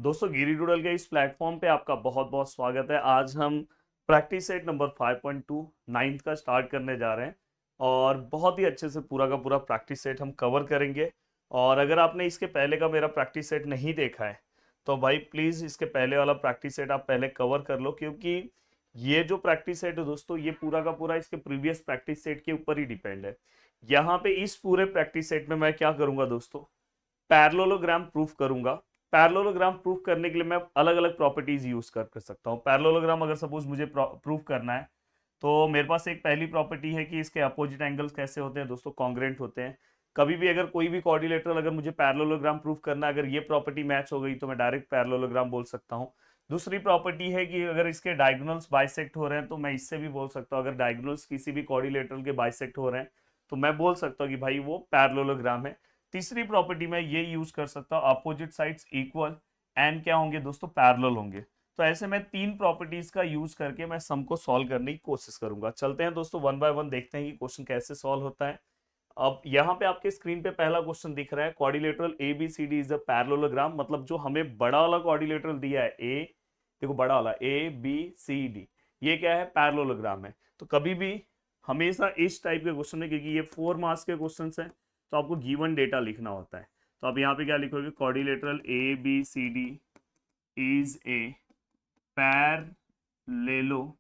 दोस्तों गिरी डूडल के इस प्लेटफॉर्म पे आपका बहुत बहुत स्वागत है। आज हम प्रैक्टिस सेट नंबर 5.2 नाइन्थ का स्टार्ट करने जा रहे हैं और बहुत ही अच्छे से पूरा का पूरा प्रैक्टिस सेट हम कवर करेंगे। और अगर आपने इसके पहले का मेरा प्रैक्टिस सेट नहीं देखा है तो भाई प्लीज़ इसके पहले वाला प्रैक्टिस सेट आप पहले कवर कर लो, क्योंकि ये जो प्रैक्टिस सेट है दोस्तों ये पूरा का पूरा इसके प्रीवियस प्रैक्टिस सेट के ऊपर ही डिपेंड है। यहाँ पे इस पूरे प्रैक्टिस सेट में मैं क्या करूंगा दोस्तों, पैरेललोग्राम प्रूफ करूंगा। पैरेललोग्राम प्रूफ करने के लिए मैं अलग अलग प्रॉपर्टीज यूज कर सकता हूँ। पैरेललोग्राम अगर सपोज मुझे प्रूफ करना है तो मेरे पास एक पहली प्रॉपर्टी है कि इसके अपोजिट एंगल्स कैसे होते हैं दोस्तों, कॉन्ग्रेंट होते हैं। कभी भी अगर कोई भी क्वाड्रिलेटरल अगर मुझे पैरेललोग्राम प्रूफ करना है, अगर ये प्रॉपर्टी मैच हो गई तो मैं डायरेक्ट पैरेललोग्राम बोल सकता हूँ। दूसरी प्रॉपर्टी है कि अगर इसके डायगोनल्स बाइसेक्ट हो रहे हैं तो मैं इससे भी बोल सकता हूँ, अगर डायगोनल्स किसी भी क्वाड्रिलेटरल के बाइसेक्ट हो रहे हैं तो मैं बोल सकता हूँ कि भाई वो पैरेललोग्राम है। तीसरी प्रॉपर्टी में ये यूज कर सकता हूँ, अपोजिट साइड्स इक्वल एंड क्या होंगे दोस्तों, पैरेलल होंगे। तो ऐसे मैं तीन प्रॉपर्टीज का यूज करके मैं सम को सॉल्व करने की कोशिश करूंगा। चलते हैं दोस्तों वन बाय वन देखते हैं कि क्वेश्चन कैसे सॉल्व होता है। अब यहाँ पे आपके स्क्रीन पे पहला क्वेश्चन दिख रहा है, quadrilateral A B C D is a parallelogram. मतलब जो हमें बड़ा वाला क्वाड्रिलेटरल दिया है ए, देखो बड़ा वाला ए बी सी डी, ये क्या है, पैरेललोग्राम है। तो कभी भी हमेशा इस टाइप के क्वेश्चन में, क्योंकि ये 4 मार्क्स के क्वेश्चन है तो आपको गिवन डेटा लिखना होता है। तो आप यहाँ पे क्या लिखोगे, quadrilateral A B C D is a parallelogram.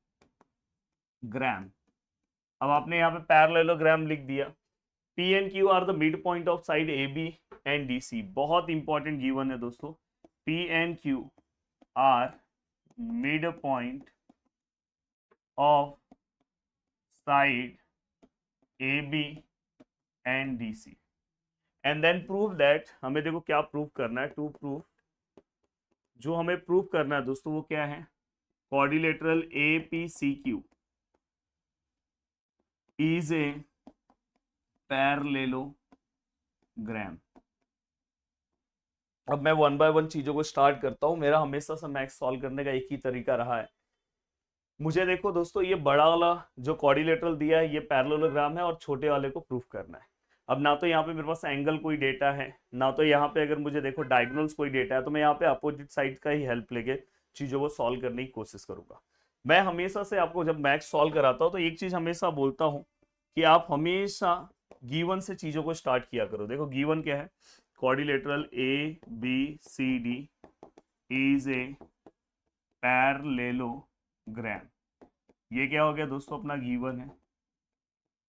अब आपने यहाँ पे पैरेललोग्राम लिख दिया। P and Q are the mid point of side A B and D C, बहुत इंपॉर्टेंट गिवन है दोस्तों। P and Q are mid point of side A B and D C and then prove that, हमें देखो क्या prove करना है। To prove, जो हमें प्रूव करना है दोस्तों वो क्या है, quadrilateral A P C Q is a parallelogram. अब मैं वन बाय वन चीजों को स्टार्ट करता हूं। मेरा हमेशा से मैथ्स सॉल्व करने का एक ही तरीका रहा है। मुझे देखो दोस्तों ये बड़ा वाला जो क्वाड्रिलेटरल दिया है ये पैरेललोग्राम है और छोटे वाले को प्रूफ करना है। अब ना तो यहाँ पे मेरे पास एंगल कोई डेटा है, ना तो यहाँ पे अगर मुझे देखो डायगोनल्स कोई डेटा है, तो मैं यहाँ पे अपोजिट साइड का ही हेल्प लेके चीजों को सॉल्व करने की कोशिश करूंगा। मैं हमेशा से आपको जब मैथ्स सॉल्व कराता हूँ तो एक चीज हमेशा बोलता हूँ कि आप हमेशा गिवन से चीजों को स्टार्ट किया करो। देखो गिवन क्या है, quadrilateral A B C D is a parallelogram. ये क्या हो गया दोस्तों, अपना गिवन है।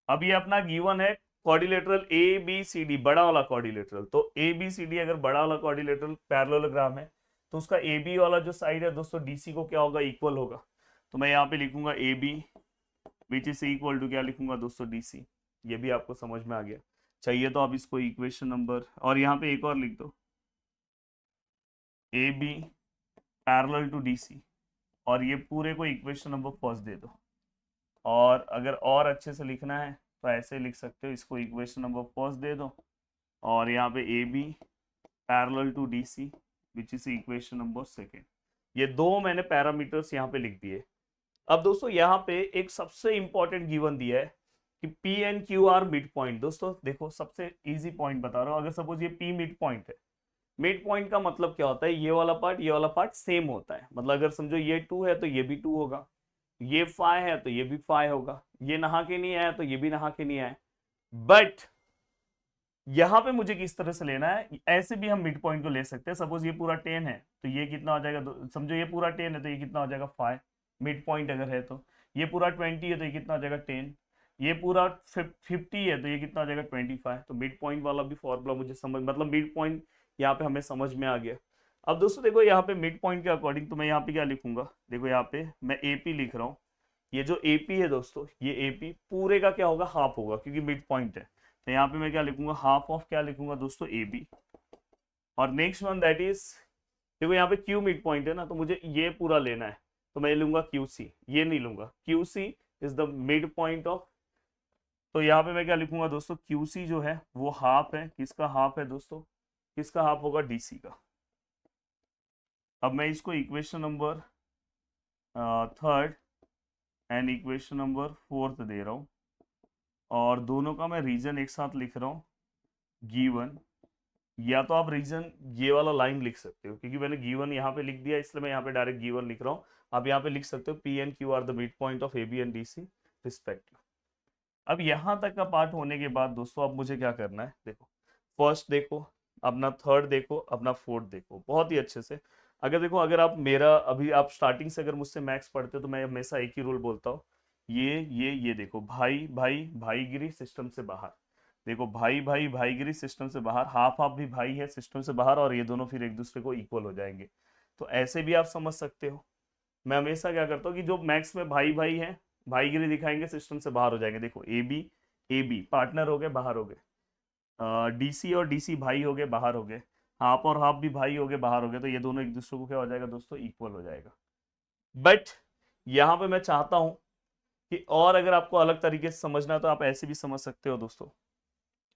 अब ये अपना गिवन है quadrilateral A B C D, बड़ा वाला क्वाड्रिलेटरल। तो ए बी सी डी अगर बड़ा वाला क्वाड्रिलेटरल पैरेललोग्राम है तो उसका ए बी वाला जो साइड है दोस्तों डीसी को क्या होगा, इक्वल होगा। तो मैं यहाँ पे लिखूंगा A B which is equal to, क्या लिखूंगा दोस्तों, डीसी। ये भी आपको समझ में आ गया। चाहिए तो आप इसको इक्वेशन नंबर, और यहाँ पे एक और लिख दो, A B parallel to D C, और ये पूरे को इक्वेशन नंबर फर्स्ट दे दो। और अगर और अच्छे से लिखना है तो ऐसे लिख सकते हो, इसको इक्वेशन नंबर फर्स्ट दे दो और यहाँ पे A B parallel to D C which is equation number second. ये दो मैंने पैरामीटर्स यहाँ पे लिख दिए। अब दोस्तों यहाँ पे एक सबसे इंपॉर्टेंट गिवन दिया है कि P and Q are mid point. दोस्तों देखो सबसे इजी पॉइंट बता रहा हूँ, अगर सपोज ये पी मिड पॉइंट है, मिड पॉइंट का मतलब क्या होता है, ये वाला पार्ट सेम होता है। मतलब अगर समझो ये टू है तो ये भी टू होगा, ये फाइव है तो ये भी फाइव होगा, ये नहा के नहीं आया तो ये भी नहा के नहीं आया। बट यहां पे मुझे किस तरह से लेना है, ऐसे भी हम मिड पॉइंट को ले सकते हैं। सपोज ये पूरा 10 है तो ये कितना हो जाएगा, समझो ये पूरा 10 है तो ये कितना हो जाएगा 5, मिड पॉइंट अगर है तो। ये पूरा 20 है तो ये कितना हो जाएगा 10, ये पूरा 50 है तो ये कितना हो जाएगा 25। तो मिड पॉइंट वाला भी फॉर्मूला मुझे समझ, मतलब मिड पॉइंट यहाँ पे हमें समझ में आ गया। अब दोस्तों देखो यहाँ पे मिड पॉइंट के अकॉर्डिंग तो मैं यहाँ पे क्या लिखूंगा, देखो यहाँ पे मैं एपी लिख रहा हूँ। ये जो एपी है दोस्तों, ये एपी पूरे का क्या होगा, हाफ होगा, क्योंकि मिड पॉइंट है। तो यहाँ पे मैं क्या लिखूंगा, हाफ ऑफ क्या लिखूंगा दोस्तों, ए बी। और नेक्स्ट वन दैट इज, देखो यहाँ पे क्यू मिड पॉइंट है ना, तो मुझे ये पूरा लेना है तो मैं लूंगा क्यू सी, ये नहीं लूंगा। Q C is the mid point of, तो यहाँ पे मैं क्या लिखूंगा दोस्तों, क्यू सी जो है वो हाफ है, किसका हाफ है दोस्तों, किसका हाफ होगा, डीसी का। अब मैं इसको equation number third and equation number fourth दे रहा हूँ और दोनों का मैं रीजन एक साथ लिख रहा हूँ, गिवन या तो आप रीजन ये वाला लाइन लिख सकते हो, क्योंकि मैंने गिवन यहाँ पे लिख दिया इसलिए मैं यहाँ पे डायरेक्ट गिवन लिख रहा हूँ। आप यहाँ पे लिख सकते हो P and Q are the mid point of A B and D C respective. अब यहाँ तक का पार्ट होने के बाद दोस्तों अब मुझे क्या करना है, देखो फर्स्ट देखो, अपना थर्ड देखो, अपना फोर्थ देखो बहुत ही अच्छे से। अगर देखो, अगर आप मेरा अभी आप स्टार्टिंग से अगर मुझसे मैथ्स पढ़ते हो तो मैं हमेशा एक ही रूल बोलता हूँ, ये देखो भाई भाई भाईगिरी सिस्टम से बाहर। देखो भाई भाई भाईगिरी सिस्टम से बाहर, हाफ हाफ भी भाई है सिस्टम से बाहर, और ये दोनों फिर एक दूसरे को इक्वल हो जाएंगे। तो ऐसे भी आप समझ सकते हो। मैं हमेशा क्या करता हूँ कि जो मैक्स में भाई भाई है, भाईगिरी दिखाएंगे सिस्टम से बाहर हो जाएंगे। देखो ए बी पार्टनर हो गए, बाहर हो गए। डीसी और डीसी भाई हो गए, बाहर हो गए। हाफ और हाफ भी भाई हो गए, बाहर हो गए। तो ये दोनों एक दूसरे को क्या हो जाएगा दोस्तों, इक्वल हो जाएगा। बट यहाँ पे मैं चाहता हूँ कि और अगर आपको अलग तरीके से समझना है तो आप ऐसे भी समझ सकते हो दोस्तों।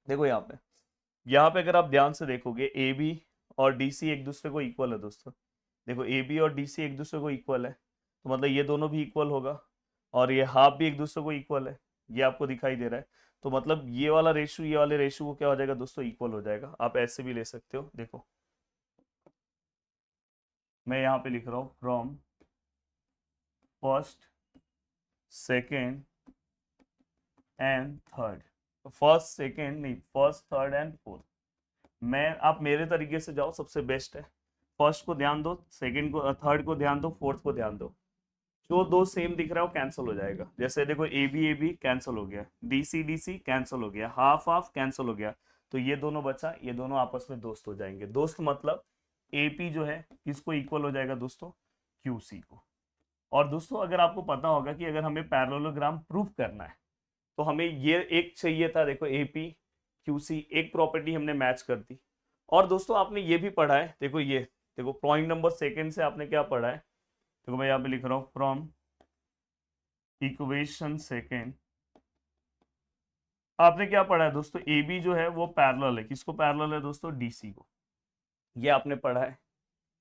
देखो यहाँ पे अगर आप ध्यान से देखोगे ए बी और डी सी एक दूसरे को इक्वल है दोस्तों। देखो ए बी और डी सी एक दूसरे को इक्वल है, तो मतलब ये दोनों भी इक्वल होगा, और ये हाफ भी एक दूसरे को इक्वल है, ये आपको दिखाई दे रहा है। तो मतलब ये वाला रेशो ये वाले रेशो को क्या हो जाएगा दोस्तों, इक्वल हो जाएगा। आप ऐसे भी ले सकते हो। देखो मैं यहाँ पे लिख रहा हूँ from first second and third. First second नहीं, फर्स्ट थर्ड एंड फोर्थ। मैं आप मेरे तरीके से जाओ, सबसे बेस्ट है। फर्स्ट को ध्यान दो, सेकंड को, थर्ड को ध्यान दो, फोर्थ को ध्यान दो। जो दो सेम दिख रहा है वो कैंसिल हो जाएगा। जैसे देखो ए बी कैंसिल हो गया, डी सी कैंसिल हो गया, हाफ हाफ कैंसिल हो गया। तो ये दोनों बचा, ये दोनों आपस में दोस्त हो जाएंगे। दोस्त मतलब एपी जो है किसको इक्वल हो जाएगा दोस्तों, क्यूसी को। और दोस्तों अगर आपको पता होगा कि अगर हमें पैरेललोग्राम प्रूफ करना है तो हमें ये एक चाहिए था, देखो एपी क्यूसी, एक प्रॉपर्टी हमने मैच कर दी। और दोस्तों आपने ये भी पढ़ा है, देखो ये देखो पॉइंट नंबर सेकंड से आपने क्या पढ़ा है। देखो मैं यहाँ पे लिख रहा हूँ फ्रॉम इक्वेशन सेकेंड आपने क्या पढ़ा है दोस्तों, ए बी जो है वो पैरेलल है, किसको पैरेलल है दोस्तों, डीसी को। ये आपने पढ़ा है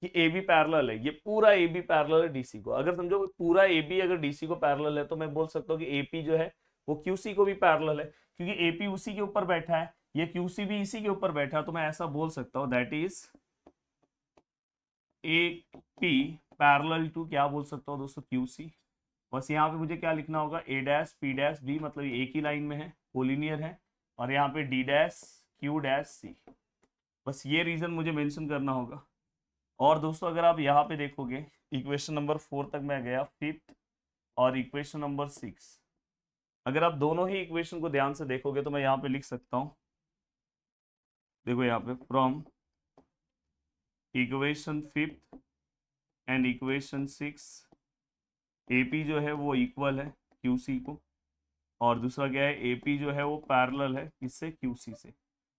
कि ए बी पैरेलल है, ये पूरा ए बी पैरेलल है डीसी को। अगर समझो पूरा ए बी अगर डीसी को पैरेलल है तो मैं बोल सकता हूँ कि एपी जो है वो क्यूसी को भी पैरेलल है, क्योंकि एपी उसी के ऊपर बैठा है, ये क्यूसी भी इसी के ऊपर बैठा है। तो मैं ऐसा बोल सकता हूँ that is A P parallel to, क्या बोल सकता हूँ दोस्तों, क्यूसी। बस यहाँ पे मुझे क्या लिखना होगा, ए डैश पी डैश बी, मतलब ये एक ही लाइन में है, कोलिनियर है। और यहाँ पे D dash Q dash C, बस ये रीजन मुझे मेंशन करना होगा। और दोस्तों अगर आप यहाँ पे देखोगे, इक्वेशन नंबर 4 तक मैं गया, फिफ्थ और इक्वेशन नंबर 6। अगर आप दोनों ही इक्वेशन को ध्यान से देखोगे तो मैं यहाँ पे लिख सकता हूँ, देखो यहाँ पे from equation fifth and equation 6 AP जो है वो इक्वल है क्यूसी को, और दूसरा क्या है, एपी जो है वो पैरेलल है किससे, क्यूसी से।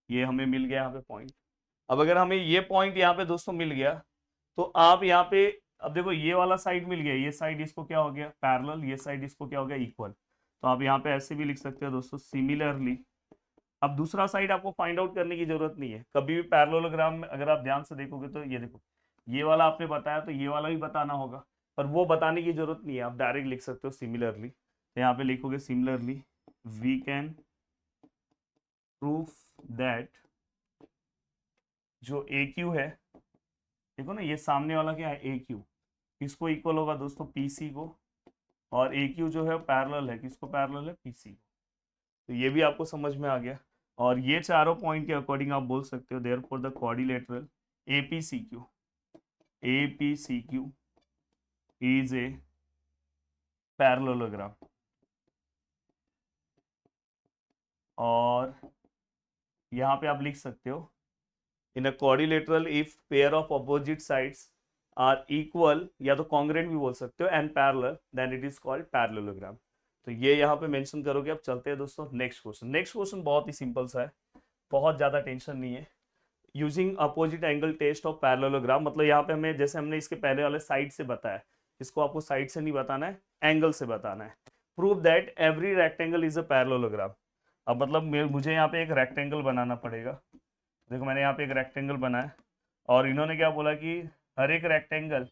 ये हमें मिल गया यहाँ पे पॉइंट। अब अगर हमें ये पॉइंट यहाँ पे दोस्तों मिल गया तो आप यहाँ पे, अब देखो ये वाला साइड मिल गया, ये साइड इसको क्या हो गया पैरेलल, ये साइड इसको क्या हो गया इक्वल। तो आप यहाँ पे ऐसे भी लिख सकते हो दोस्तों, सिमिलरली। अब दूसरा साइड आपको फाइंड आउट करने की जरूरत नहीं है कभी भी पैरेललोग्राम में। अगर आप ध्यान से देखोगे तो ये देखो, ये वाला आपने बताया तो ये वाला भी बताना होगा, पर वो बताने की जरूरत नहीं है, आप डायरेक्ट लिख सकते हो सिमिलरली। तो यहाँ पे लिखोगे similarly we can proof that जो ए क्यू है, देखो ना ये सामने वाला क्या है ए क्यू, किसको इक्वल होगा दोस्तों, पीसी को। और ए क्यू जो है पैरेलल है, किसको पैरेलल है, पीसी को। तो ये भी आपको समझ में आ गया। और ये चारों पॉइंट के अकॉर्डिंग आप बोल सकते हो therefore the quadrilateral APCQ, APCQ is a parallelogram. और यहाँ पे आप लिख सकते हो in a quadrilateral if pair of opposite sides are equal, या तो कॉन्ग्रेंट भी बोल सकते हो, and parallel then it is called parallelogram. तो ये यहाँ पे मेंशन करोगे। अब चलते हैं दोस्तों नेक्स्ट क्वेश्चन। नेक्स्ट क्वेश्चन बहुत ही सिंपल सा है, बहुत ज्यादा टेंशन नहीं है। Using opposite angle test of parallelogram, मतलब यहाँ पे हमें, जैसे हमने इसके पहले वाले साइड से बताया, इसको आपको साइड से नहीं बताना है, एंगल से बताना है। Prove that every rectangle is a parallelogram. अब मतलब मुझे यहाँ पे एक रेक्टेंगल बनाना पड़ेगा। देखो मैंने यहाँ पे एक रेक्टेंगल बनाया, और इन्होंने क्या बोला कि हर एक रेक्टेंगल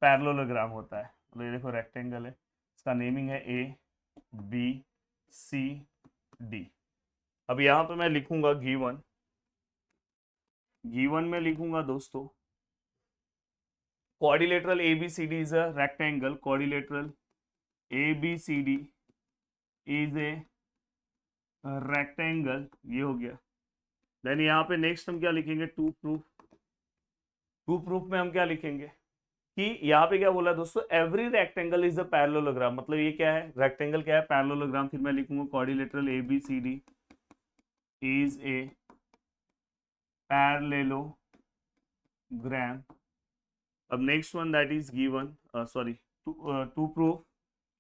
पैरेललोग्राम होता है। तो ये देखो रेक्टेंगल है, इसका नेमिंग है ए बी सी डी। अब यहाँ पे मैं लिखूंगा गिवन गिवन में लिखूंगा दोस्तों quadrilateral ABCD is a rectangle. Quadrilateral ABCD is a rectangle. ये हो गया। देन यहाँ पे नेक्स्ट हम क्या लिखेंगे, टू प्रूफ। टू प्रूफ में हम क्या लिखेंगे कि यहाँ पे क्या बोला दोस्तों, every rectangle is a parallelogram. मतलब ये क्या है, रेक्टेंगल क्या है, पैरेललोग्राम। फिर मैं लिखूंगा quadrilateral ABCD is a parallelogram. अब next one that is given, sorry to proof,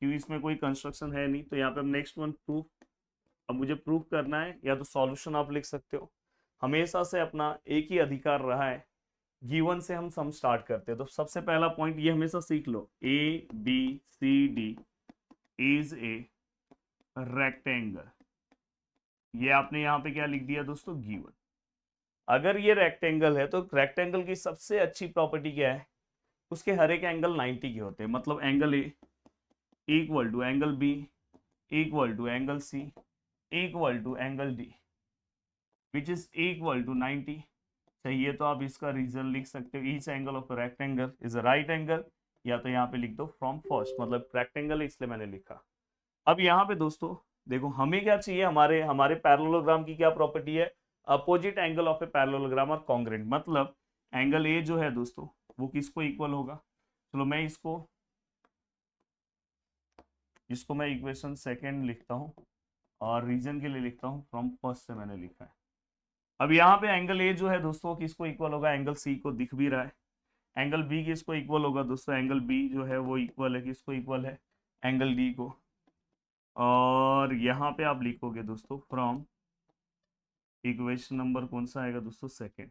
क्योंकि इसमें कोई कंस्ट्रक्शन है नहीं, तो यहाँ पे हम नेक्स्ट वन प्रूफ। अब मुझे प्रूफ करना है, या तो सॉल्यूशन आप लिख सकते हो। हमेशा से अपना एक ही अधिकार रहा है, गिवन से हम सम स्टार्ट करते हैं। तो सबसे पहला पॉइंट ये हमेशा सीख लो, ABCD इज ए रेक्टेंगल। ये आपने यहाँ पे क्या लिख दिया दोस्तों, गिवन। अगर ये रेक्टेंगल है तो रेक्टेंगल की सबसे अच्छी प्रॉपर्टी क्या है, उसके हर एक एंगल 90 के होते हैं। मतलब angle A equal to angle B equal to angle C equal to angle D which is equal to 90। चाहिए तो आप इसका रीजन लिख सकते हो, each angle of rectangle is a right angle, या तो यहाँ पे लिख दो फ्रॉम फर्स्ट। मतलब रेक्टेंगल है इसलिए मैंने लिखा। अब यहाँ पे दोस्तों देखो हमें क्या चाहिए, हमारे हमारे पैरेललोग्राम की क्या प्रॉपर्टी है, opposite angle of a parallelogram और कॉन्ग्रुएंट। मतलब एंगल ए जो है दोस्तों वो किसको इक्वल होगा। चलो मैं इसको मैं इक्वेशन सेकेंड लिखता हूँ, और रीजन के लिए लिखता हूँ फ्रॉम फर्स्ट से मैंने लिखा है। अब यहाँ पे एंगल ए जो है दोस्तों किसको इक्वल होगा, एंगल सी को, दिख भी रहा है। एंगल बी किसको इक्वल होगा दोस्तों, एंगल बी जो है वो इक्वल है किसको, इक्वल है एंगल डी को। और यहाँ पे आप लिखोगे दोस्तों फ्रॉम इक्वेशन नंबर कौन सा आएगा दोस्तों, सेकेंड।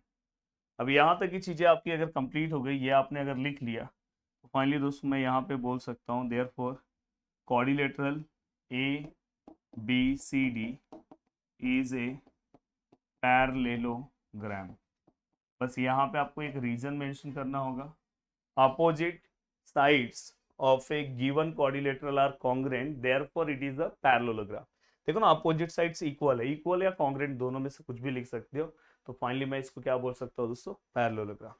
अब यहाँ तक की चीजें आपकी अगर कंप्लीट हो गई, ये आपने अगर लिख लिया, तो फाइनली दोस्तों मैं यहाँ पे बोल सकता हूँ therefore quadrilateral ABCD is a parallelogram. बस यहाँ पे आपको एक रीजन मेंशन करना होगा, opposite sides of a given quadrilateral are congruent therefore it is a parallelogram. देखो ना, अपोजिट साइड्स इक्वल है, इक्वल या कॉन्ग्रुएंट दोनों में से कुछ भी लिख सकते हो। तो फाइनली मैं इसको क्या बोल सकता हूँ दोस्तों, पैरेललोग्राम।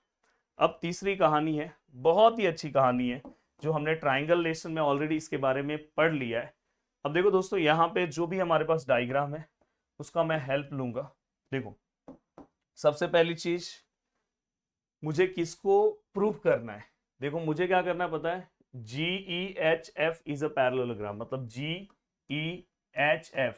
अब तीसरी कहानी है, बहुत ही अच्छी कहानी है, जो हमने ट्राइंगल लेसन में ऑलरेडी इसके बारे में पढ़ लिया है। अब देखो दोस्तों यहाँ पे जो भी हमारे पास डायग्राम है उसका मैं हेल्प लूंगा। देखो सबसे पहली चीज मुझे किसको प्रूव करना है, देखो मुझे क्या करना है पता है, GEHF इज अ पैरेललोग्राम। मतलब GEHF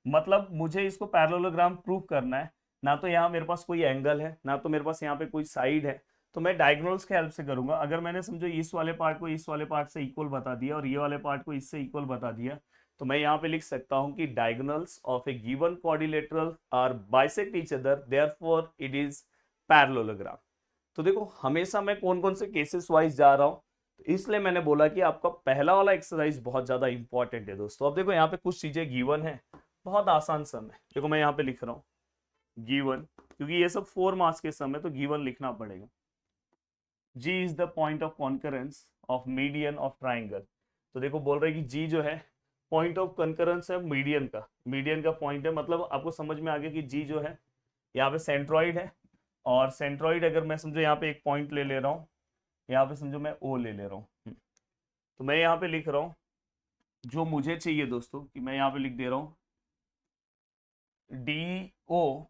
मतलब मुझे इसको पैरेललोग्राम प्रूव करना है। ना तो यहाँ मेरे पास कोई एंगल है, ना तो मेरे पास यहाँ पे कोई साइड है, तो मैं डायगोनल्स के हेल्प से करूंगा। अगर मैंने समझो इस वाले पार्ट को इस वाले पार्ट से इक्वल बता दिया और ये वाले पार्ट को इससे इक्वल बता दिया, तो मैं यहाँ पे लिख सकता हूँ कि diagonals of a given quadrilateral are bisect each other therefore it is parallelogram. तो देखो हमेशा मैं कौन कौन से केसेस वाइज जा रहा हूँ, तो इसलिए मैंने बोला कि आपका पहला वाला एक्सरसाइज बहुत ज्यादा इंपॉर्टेंट है दोस्तों। अब देखो यहाँ पे कुछ चीजें गिवन है, बहुत आसान सम है। देखो मैं यहाँ पे लिख रहा हूँ गिवन, क्योंकि ये सब 4 मार्क्स के सम है तो गिवन लिखना पड़ेगा। G is the point of concurrence of median of triangle. तो देखो बोल रहे हैं कि G जो है पॉइंट ऑफ कॉन्करेंस है मीडियन का पॉइंट है। मतलब आपको समझ में आ गया कि G जो है यहाँ पे सेंट्रॉइड है, और सेंट्रॉइड अगर मैं समझो यहाँ पे एक पॉइंट ले रहा हूँ, यहाँ पे समझो मैं O ले रहा हूँ, तो मैं यहाँ पे लिख रहा हूँ जो मुझे चाहिए दोस्तों, कि मैं यहाँ पे लिख दे रहा हूँ DO,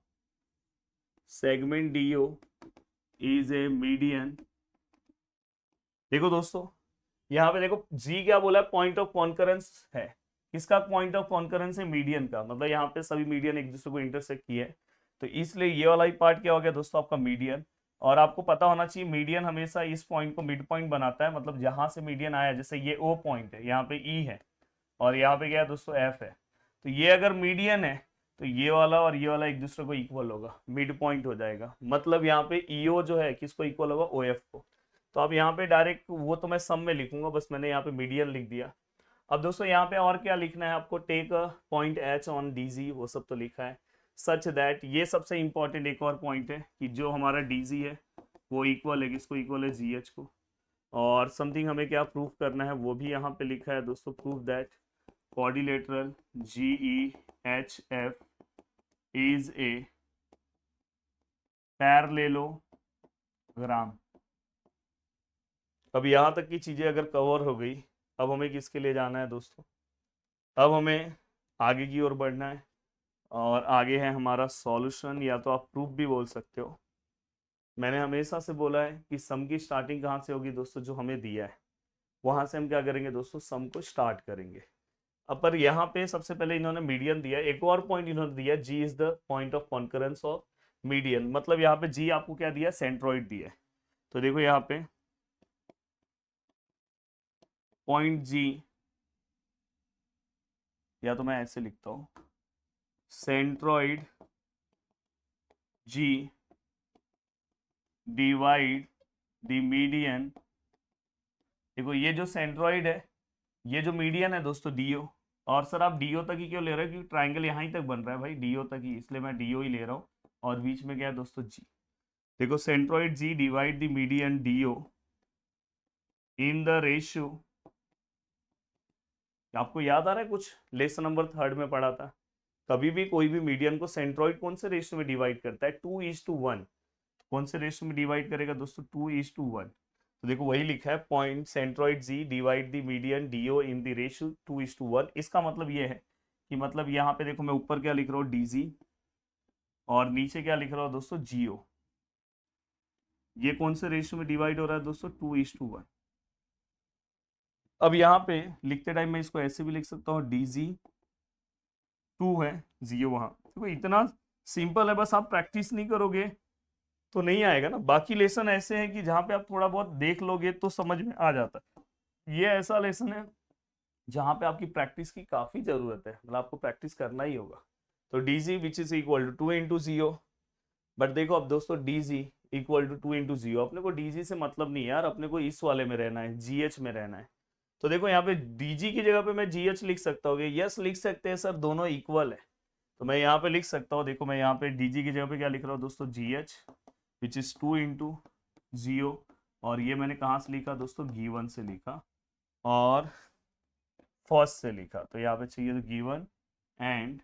segment DO is a median. देखो दोस्तों यहाँ पे देखो G क्या बोला है, पॉइंट ऑफ कॉन्करेंस है, किसका पॉइंट ऑफ कॉन्करेंस है, मीडियन का। मतलब यहाँ पे सभी मीडियन एक दूसरे को इंटरसेक्ट किए, तो इसलिए ये वाला ही पार्ट क्या हो गया दोस्तों, आपका मीडियन। और आपको पता होना चाहिए मीडियन हमेशा इस पॉइंट को मिड पॉइंट बनाता है। मतलब जहां से मीडियन आया, जैसे ये O पॉइंट है, यहाँ पे E है, और यहाँ पे क्या है दोस्तों, F है। तो ये अगर मीडियन है तो ये वाला और ये वाला एक दूसरे को इक्वल होगा, मिड पॉइंट हो जाएगा। मतलब यहाँ पे EO जो है किसको इक्वल होगा, OF को। तो अब यहाँ पे डायरेक्ट वो तो मैं सम में लिखूंगा, बस मैंने यहाँ पे मीडियन लिख दिया। अब दोस्तों यहाँ पे और क्या लिखना है आपको, take a point H on DZ, वो सब तो लिखा है। सच दैट, ये सबसे इंपॉर्टेंट एक और पॉइंट है कि जो हमारा DZ है वो इक्वल है किसको, इक्वल है GH को। और समथिंग हमें क्या प्रूफ करना है वो भी यहाँ पे लिखा है दोस्तों, proof that quadrilateral GEHF is a parallelogram. अब यहां तक की चीजें अगर कवर हो गई, अब हमें किसके लिए जाना है दोस्तों? अब हमें आगे की ओर बढ़ना है, और आगे है हमारा सॉल्यूशन, या तो आप प्रूफ भी बोल सकते हो। मैंने हमेशा से बोला है कि सम की स्टार्टिंग कहाँ से होगी दोस्तों? जो हमें दिया है वहां से हम क्या करेंगे दोस्तों? सम को स्टार्ट करेंगे। अब पर यहाँ पे सबसे पहले इन्होंने मीडियन दिया, एक और पॉइंट इन्होंने दिया, G is the point of concurrence of median. मतलब यहाँ पे जी आपको क्या दिया? सेंट्रॉइड दिया है। तो देखो यहाँ पे पॉइंट जी, या तो मैं ऐसे लिखता हूं, centroid G divide the median. देखो ये जो सेंट्रॉइड है, ये जो मीडियन है दोस्तों डीओ। और सर आप डीओ तक ही क्यों ले रहे हो? क्योंकि ट्राइंगल यहाँ ही तक बन रहा है भाई, डीओ तक ही, इसलिए मैं डीओ ही ले रहा हूँ। और बीच में क्या है दोस्तों? जी। देखो centroid G divide the median DO in the ratio, आपको याद आ रहा है कुछ लेसन नंबर 3 में पढ़ा था? कभी भी कोई भी मीडियन को सेंट्रॉइड कौन से रेशियो में डिवाइड करता है? 2:1। कौन से रेशियो में डिवाइड करेगा दोस्तों? 2:1। तो देखो वही लिखा है, point centroid G divide the median DO in the ratio 2:1। इसका मतलब ये है कि मतलब यहाँ पे देखो मैं ऊपर क्या लिख रहा हूँ? डीजी, और नीचे क्या लिख रहा हूँ दोस्तों? जीओ। ये कौन से रेशियो में डिवाइड हो रहा है दोस्तों? 2:1। अब यहाँ पे लिखते टाइम मैं इसको ऐसे भी लिख सकता हूँ, डीजी 2 है, जीओ वहां। देखो इतना सिंपल है, बस आप प्रैक्टिस नहीं करोगे तो नहीं आएगा ना। बाकी लेसन ऐसे हैं कि जहाँ पे आप थोड़ा बहुत देख लोगे तो समझ में आ जाता है। ये ऐसा लेसन है जहाँ पे आपकी प्रैक्टिस की काफी जरूरत है, मतलब आपको प्रैक्टिस करना ही होगा। तो DG which is equal to 2 × 0। But देखो अब दोस्तों, डीजी इक्वल टू 2 × 0, अपने को डीजी से मतलब नहीं यार, अपने को इस वाले में रहना है, जीएच में रहना है। तो देखो यहाँ पे डीजी की जगह पे मैं जीएच लिख सकता हूँ, यस लिख सकते हैं सर, दोनों इक्वल है। तो मैं यहाँ पे लिख सकता हूँ, देखो मैं यहाँ पे डीजी की जगह पे क्या लिख रहा हूँ दोस्तों? GH which is 2 × 0। और ये मैंने कहाँ से लिखा दोस्तों? गिवन से लिखा और फर्स्ट से लिखा। तो यहाँ पे चाहिए तो गिवन एंड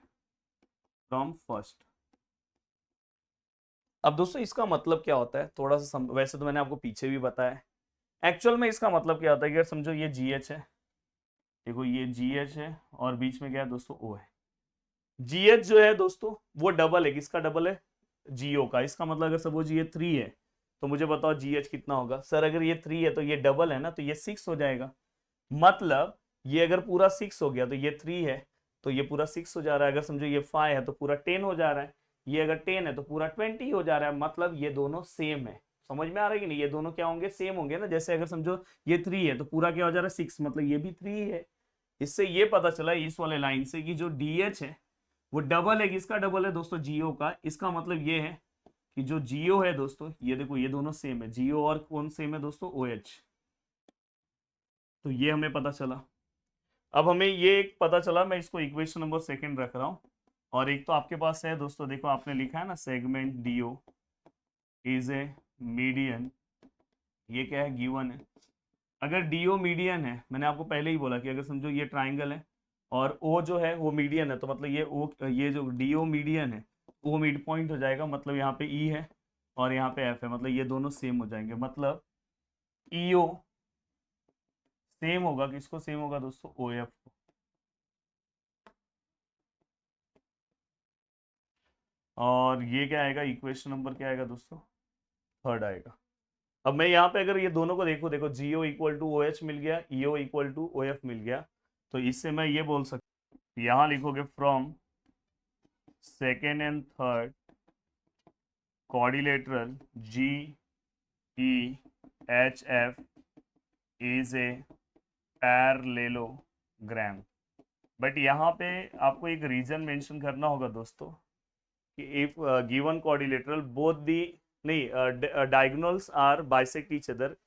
फ्रॉम फर्स्ट। अब दोस्तों इसका मतलब क्या होता है थोड़ा सा वैसे तो मैंने आपको पीछे भी बताया। एक्चुअल में इसका मतलब क्या होता है कि अगर समझो ये जीएच है, देखो ये जीएच है और बीच में क्या है दोस्तों? ओ है। जीएच जो है दोस्तों वो डबल है, किसका डबल है? जीओ का। इसका मतलब अगर सपोज ये 3 है तो मुझे बताओ जीएच कितना होगा? सर अगर ये 3 है तो ये डबल है ना, तो ये 6 हो जाएगा। मतलब ये अगर पूरा 6 हो गया तो ये 3 है तो ये पूरा 6 हो जा रहा है। अगर समझो ये 5 है तो पूरा 10 हो जा रहा है। ये अगर 10 है तो पूरा 20 हो जा रहा है। मतलब ये दोनों सेम है। समझ में आ रहा है कि नहीं? ये दोनों क्या होंगे? सेम होंगे ना। जैसे अगर समझो ये 3 है तो पूरा क्या हो जा रहा है? 6, मतलब ये भी 3 है। इससे ये पता चला इस वाले लाइन से कि जो डीएच है वो डबल है। किसका डबल है दोस्तों? जीओ का। इसका मतलब ये है कि जो जीओ है दोस्तों, ये देखो ये दोनों सेम है, जीओ और कौन सेम है दोस्तों? O H. तो ये हमें पता चला। अब हमें ये एक पता चला, मैं इसको इक्वेशन नंबर 2 रख रहा हूं। और एक तो आपके पास है दोस्तों, देखो आपने लिखा है ना, segment DO is a median. ये क्या है? गिवन है। अगर डीओ मीडियन है, मैंने आपको पहले ही बोला कि अगर समझो ये ट्राइंगल है और ओ जो है वो मीडियन है, तो मतलब ये ओ, ये जो डीओ मीडियन है वो मिड पॉइंट हो जाएगा। मतलब यहाँ पे ई है और यहाँ पे एफ है, मतलब ये दोनों सेम हो जाएंगे। मतलब ईओ सेम होगा, किसको सेम होगा दोस्तों? ओ एफ को। और ये क्या आएगा? इक्वेशन नंबर क्या आएगा दोस्तों? 3 आएगा। अब मैं यहाँ पे अगर ये दोनों को देखो, देखो GO equal to O H मिल गया, EO equal to O F मिल गया। तो इससे मैं ये बोल सकता, यहाँ लिखोगे from second and third quadrilateral GEHF is a parallelogram। बट यहाँ पे आपको एक रीजन मेंशन करना होगा दोस्तों कि if given quadrilateral both the नहीं diagonals are bisect each other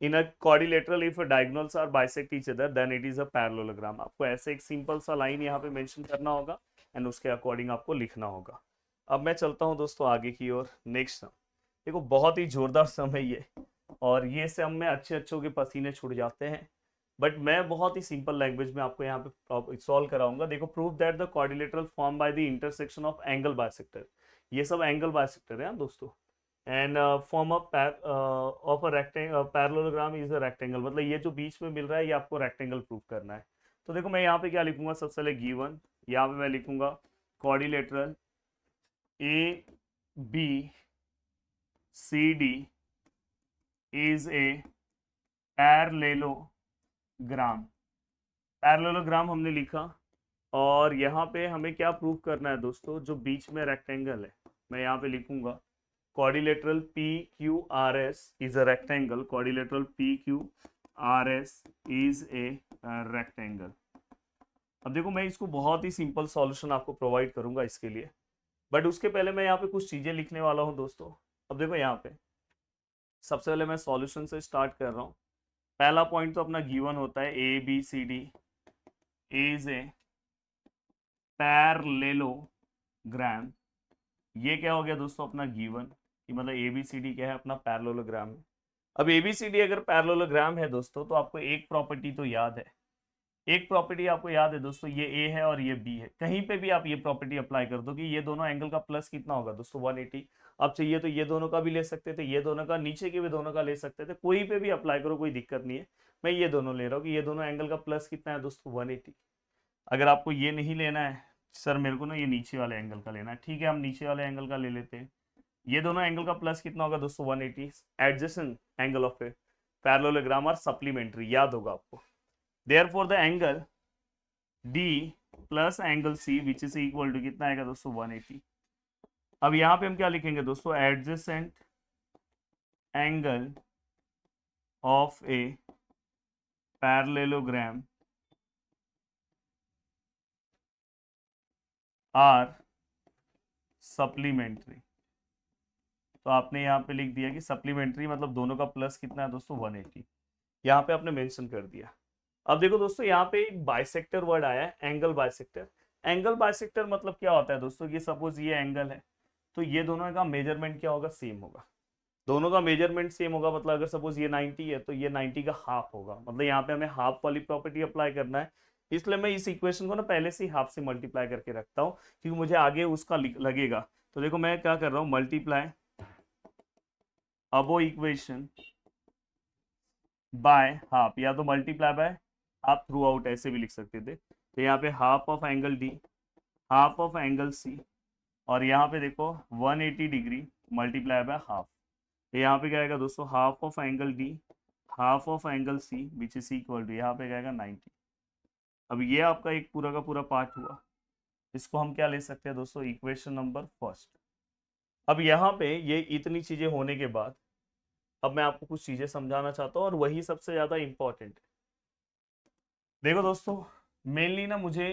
in a quadrilateral, if diagonals are bisect each other then it is a parallelogram। आपको ऐसे एक सिंपल सा लाइन यहाँ पे मेंशन करना होगा एंड उसके अकॉर्डिंग आपको लिखना होगा। अब मैं चलता हूँ दोस्तों आगे की ओर। नेक्स्ट सम, देखो बहुत ही जोरदार सम है ये, और ये सम में अच्छे अच्छों के पसीने छूट जाते हैं। बट मैं बहुत ही सिंपल लैंग्वेज में आपको यहाँ पे सॉल्व कराऊंगा। देखो, prove that the quadrilateral form by the intersection of angle bisector. ये सब एंगल बाइसेक्टर है दोस्तों। And form of of a rectangle, parallelogram is a rectangle, मतलब ये जो बीच में मिल रहा है ये आपको रेक्टेंगल प्रूव करना है। तो देखो मैं यहाँ पे क्या लिखूंगा, सबसे पहले गिवन, यहाँ पे मैं लिखूंगा quadrilateral A B C D is a parallelogram. Parallelogram हमने लिखा, और यहाँ पे हमें क्या प्रूव करना है दोस्तों, जो बीच में रेक्टेंगल है मैं यहाँ पे लिखूंगा quadrilateral P Q R S is a rectangle, quadrilateral P Q R S is a rectangle. अब देखो मैं इसको बहुत ही सिंपल सॉल्यूशन आपको प्रोवाइड करूंगा इसके लिए, बट उसके पहले मैं यहाँ पे कुछ चीजें लिखने वाला हूँ दोस्तों। अब देखो यहाँ पे सबसे पहले मैं सॉल्यूशन से स्टार्ट कर रहा हूँ। पहला पॉइंट तो अपना गिवन होता है A B C D is a parallelogram. ये क्या हो गया दोस्तों अपना गिवन, कि मतलब ए बी सी डी क्या है, अपना पैरेललोग्राम है। अब ए बी सी डी अगर पैरेललोग्राम है दोस्तों, तो आपको एक प्रॉपर्टी तो याद है, एक प्रॉपर्टी आपको याद है दोस्तों, ये ए है और ये बी है। कहीं पे भी आप ये प्रॉपर्टी अप्लाई कर दो कि ये दोनों एंगल का प्लस कितना होगा दोस्तों 180। अब चाहिए तो ये दोनों का भी ले सकते थे, ये दोनों का, नीचे के भी दोनों का ले सकते थे, कोई पे भी अप्लाई करो कोई दिक्कत नहीं है। मैं ये दोनों ले रहा हूँ कि ये दोनों एंगल का प्लस कितना है दोस्तों 180। अगर आपको ये नहीं लेना है सर मेरे को ना ये नीचे वाले एंगल का लेना है, ठीक है हम नीचे वाले एंगल का ले लेते हैं। ये दोनों एंगल का प्लस कितना होगा दोस्तों 180, adjacent angle of a parallelogram और सप्लीमेंट्री, याद होगा आपको। Therefore the angle D plus angle C which is equal to कितना आएगा दोस्तों 180। अब यहाँ पे हम क्या लिखेंगे दोस्तों, adjacent angle of a parallelogram are supplementary. तो आपने यहाँ पे लिख दिया कि सप्लीमेंट्री मतलब दोनों का प्लस कितना है दोस्तों 180, यहाँ पे आपने मेंशन कर दिया। अब देखो दोस्तों यहाँ पे एक बाइसेक्टर वर्ड आया है, एंगल बाइसेक्टर। एंगल बाइसेक्टर मतलब क्या होता है दोस्तों, ये सपोज ये एंगल है, तो ये दोनों का मेजरमेंट क्या होगा, सेम होगा। दोनों का मेजरमेंट सेम होगा, मतलब अगर सपोज ये 90 है तो ये 90 का हाफ होगा, मतलब यहाँ पे हमें हाफ वाली प्रॉपर्टी अप्लाई करना है। इसलिए मैं इस इक्वेशन को ना पहले से ही हाफ से मल्टीप्लाई करके रखता हूँ, क्योंकि मुझे आगे उसका लगेगा। तो देखो मैं क्या कर रहा हूँ, multiply above equation by half, या तो multiply by half throughout ऐसे भी लिख सकते थे। तो यहाँ पे half of angle D, half of angle C, और यहाँ पे देखो 180 डिग्री मल्टीप्लाई बाय हाफ। तो यहाँ पे क्या आएगा दोस्तों, half of angle D half of angle C which is equal to, यहाँ पे क्या आएगा 90। अब ये आपका एक पूरा का पूरा पार्ट हुआ, इसको हम क्या ले सकते हैं दोस्तों, इक्वेशन नंबर फर्स्ट। अब यहाँ पे ये इतनी चीजें होने के बाद अब मैं आपको कुछ चीजें समझाना चाहता हूँ, और वही सबसे ज्यादा इंपॉर्टेंट है। देखो दोस्तों मेनली ना मुझे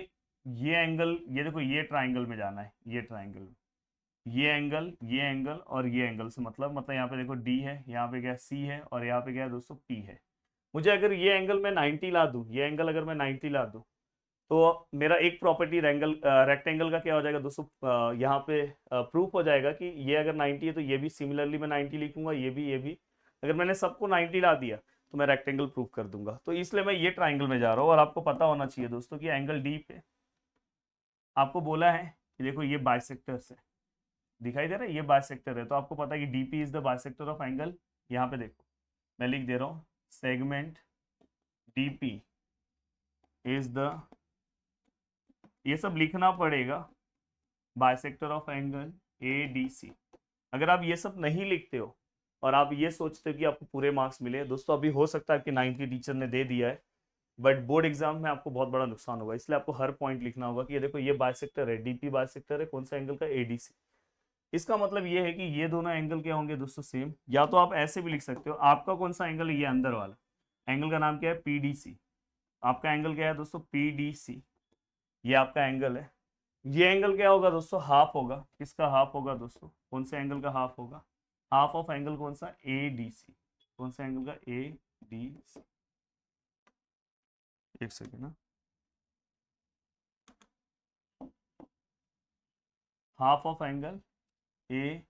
ये एंगल, ये देखो ये ट्राइंगल में जाना है, ये ट्राइंगल, ये एंगल और ये एंगल से मतलब यहाँ पे देखो डी है, यहाँ पे क्या सी है, और यहाँ पे क्या है दोस्तों पी है। मुझे अगर ये एंगल मैं 90 ला दूं, ये एंगल अगर मैं 90 ला दूं, तो मेरा एक प्रॉपर्टी रेक्टेंगल का क्या हो जाएगा दोस्तों, यहाँ पे प्रूफ हो जाएगा कि ये अगर 90 है तो ये भी सिमिलरली मैं 90 लिखूंगा, ये भी अगर मैंने सबको 90 ला दिया तो मैं रेक्टेंगल प्रूफ कर दूंगा। तो इसलिए मैं ये ट्राइंगल में जा रहा हूँ, और आपको पता होना चाहिए दोस्तों कि एंगल डी पे आपको बोला है कि देखो ये बाइसेक्टर से दिखाई दे रहा है, ये बाइसेक्टर है, तो आपको पता है कि DP is the bisector of angle. यहाँ पे देखो मैं लिख दे रहा हूँ, सेगमेंट डीपी इज द, ये सब लिखना पड़ेगा, bisector of angle A D C. अगर आप ये सब नहीं लिखते हो और आप ये सोचते हो कि आपको पूरे मार्क्स मिले दोस्तों, अभी हो सकता है कि 90 टीचर ने दे दिया है, बट बोर्ड एग्जाम में आपको बहुत बड़ा नुकसान होगा। इसलिए आपको हर पॉइंट लिखना होगा कि ये देखो ये बाइसेक्टर है, डीपी बाइसेक्टर है कौन सा एंगल का, एडीसी। इसका मतलब ये है कि ये दोनों एंगल क्या होंगे दोस्तों, सेम। या तो आप ऐसे भी लिख सकते हो, आपका कौन सा एंगल है, ये अंदर वाला एंगल का नाम क्या है, पीडीसी। आपका एंगल क्या है दोस्तों, पीडीसी, ये आपका एंगल है। ये एंगल क्या होगा दोस्तों, हाफ होगा। किसका हाफ होगा दोस्तों, कौन से एंगल का हाफ होगा, हाफ ऑफ एंगल कौन सा, ए डी सी। कौन सा एंगल का, ए डी सी। एक सेकेंड ना, हाफ ऑफ एंगल ए,